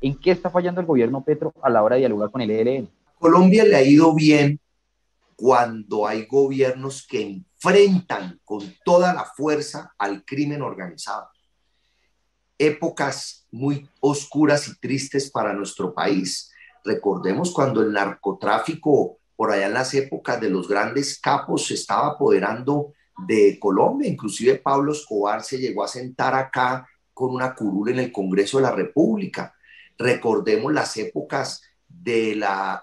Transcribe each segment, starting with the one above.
¿En qué está fallando el gobierno Petro a la hora de dialogar con el ELN? Colombia le ha ido bien cuando hay gobiernos que enfrentan con toda la fuerza al crimen organizado. Épocas muy oscuras y tristes para nuestro país. Recordemos cuando el narcotráfico, por allá en las épocas de los grandes capos, se estaba apoderando de Colombia. Inclusive Pablo Escobar se llegó a sentar acá con una curul en el Congreso de la República. Recordemos las épocas de las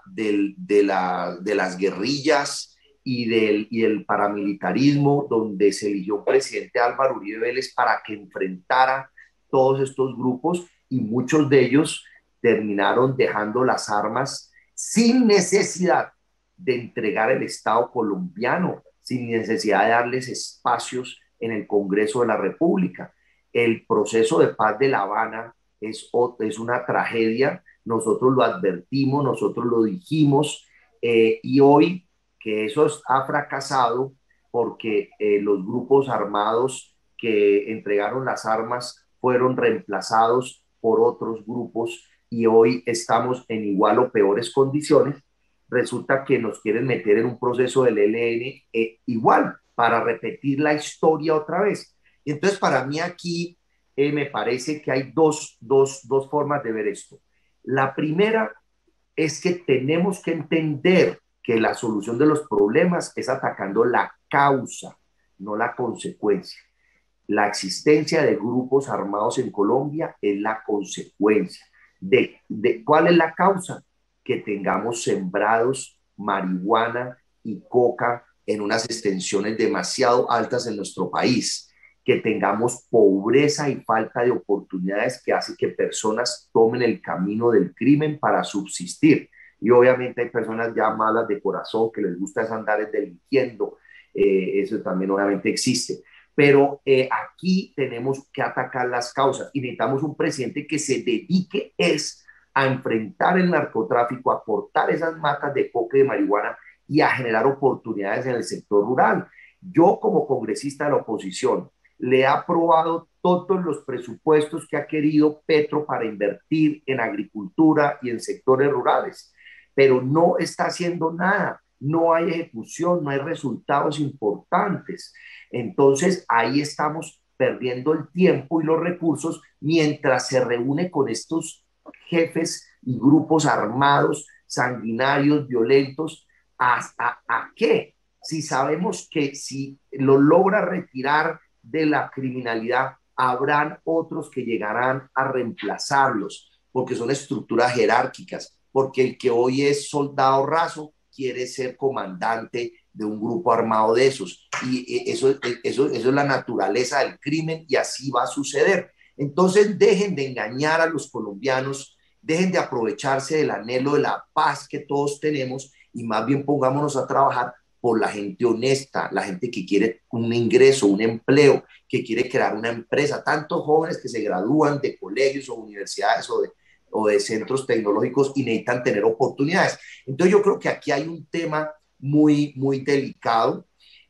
guerrillas y del paramilitarismo, donde se eligió un presidente, Álvaro Uribe Vélez, para que enfrentara todos estos grupos, y muchos de ellos terminaron dejando las armas sin necesidad de entregar el Estado colombiano, sin necesidad de darles espacios en el Congreso de la República. El proceso de paz de La Habana es una tragedia. Nosotros lo advertimos, nosotros lo dijimos, y hoy que eso ha fracasado porque los grupos armados que entregaron las armas fueron reemplazados por otros grupos, y hoy estamos en igual o peores condiciones. Resulta que nos quieren meter en un proceso del ELN igual, para repetir la historia otra vez. Y entonces para mí aquí me parece que hay dos formas de ver esto. La primera es que tenemos que entender que la solución de los problemas es atacando la causa, no la consecuencia. La existencia de grupos armados en Colombia es la consecuencia. ¿Cuál es la causa? Que tengamos sembrados marihuana y coca en unas extensiones demasiado altas en nuestro país, que tengamos pobreza y falta de oportunidades que hace que personas tomen el camino del crimen para subsistir. Y obviamente hay personas ya malas de corazón que les gusta andar delinquiendo, eso también obviamente existe. Pero aquí tenemos que atacar las causas y necesitamos un presidente que se dedique a enfrentar el narcotráfico, a cortar esas matas de coca y de marihuana y a generar oportunidades en el sector rural. Yo, como congresista de la oposición, le he aprobado todos los presupuestos que ha querido Petro para invertir en agricultura y en sectores rurales, pero no está haciendo nada, no hay ejecución, no hay resultados importantes. Entonces ahí estamos perdiendo el tiempo y los recursos mientras se reúne con estos jefes y grupos armados, sanguinarios, violentos. ¿A qué? Si sabemos que si lo logra retirar de la criminalidad, habrán otros que llegarán a reemplazarlos, porque son estructuras jerárquicas, porque el que hoy es soldado raso quiere ser comandante de un grupo armado de esos, y eso es la naturaleza del crimen, y así va a suceder. Entonces dejen de engañar a los colombianos, dejen de aprovecharse del anhelo de la paz que todos tenemos, y más bien pongámonos a trabajar por la gente honesta, la gente que quiere un ingreso, un empleo, que quiere crear una empresa. Tantos jóvenes que se gradúan de colegios o universidades o de centros tecnológicos y necesitan tener oportunidades. Entonces yo creo que aquí hay un tema muy, muy delicado,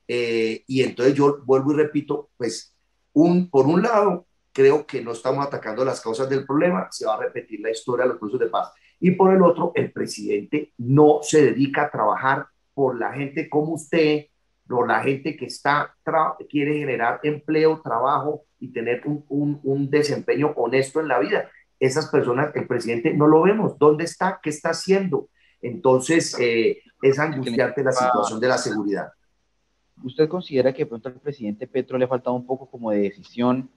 y entonces yo vuelvo y repito, pues por un lado, creo que no estamos atacando las causas del problema, se va a repetir la historia de los procesos de paz. Y por el otro, el presidente no se dedica a trabajar por la gente como usted, por la gente que quiere generar empleo, trabajo y tener un desempeño honesto en la vida. Esas personas, el presidente no lo vemos. ¿Dónde está? ¿Qué está haciendo? Entonces, es angustiante la situación de la seguridad. ¿Usted considera que de pronto al presidente Petro le ha faltado un poco como de decisión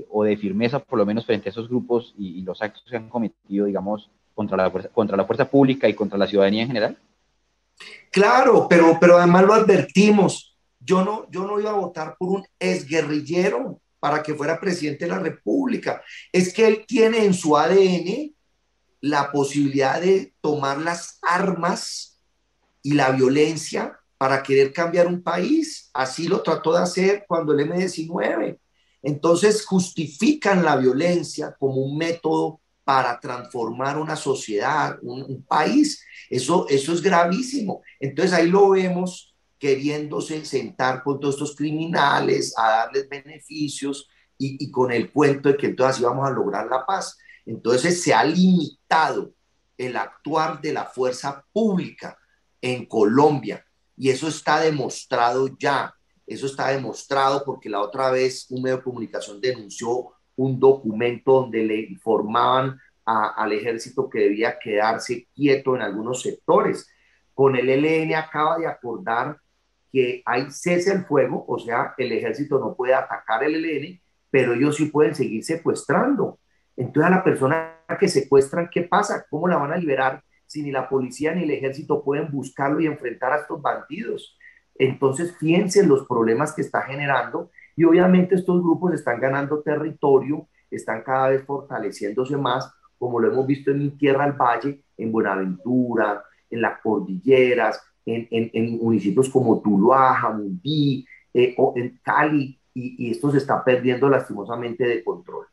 o de firmeza, por lo menos frente a esos grupos y los actos que han cometido, digamos, contra la fuerza pública y contra la ciudadanía en general? Claro, pero además lo advertimos. Yo no iba a votar por un exguerrillero para que fuera presidente de la República. Es que él tiene en su ADN la posibilidad de tomar las armas y la violencia para querer cambiar un país. Así lo trató de hacer cuando el M-19. Entonces justifican la violencia como un método para transformar una sociedad, un país. Eso es gravísimo. Entonces ahí lo vemos queriéndose sentar con todos estos criminales a darles beneficios, y con el cuento de que entonces así vamos a lograr la paz. Entonces se ha limitado el actuar de la fuerza pública en Colombia y eso está demostrado ya. Eso está demostrado porque la otra vez un medio de comunicación denunció un documento donde le informaban al ejército que debía quedarse quieto en algunos sectores. Con el ELN acaba de acordar que hay cese al fuego, o sea, el ejército no puede atacar el ELN, pero ellos sí pueden seguir secuestrando. Entonces a la persona que secuestran, ¿qué pasa? ¿Cómo la van a liberar si ni la policía ni el ejército pueden buscarlo y enfrentar a estos bandidos? Entonces, fíjense en los problemas que está generando y obviamente estos grupos están ganando territorio, están cada vez fortaleciéndose más, como lo hemos visto en mi tierra, el Valle, en Buenaventura, en las cordilleras, en municipios como Tuluá, Jamundí, o en Cali, y esto se está perdiendo lastimosamente de control.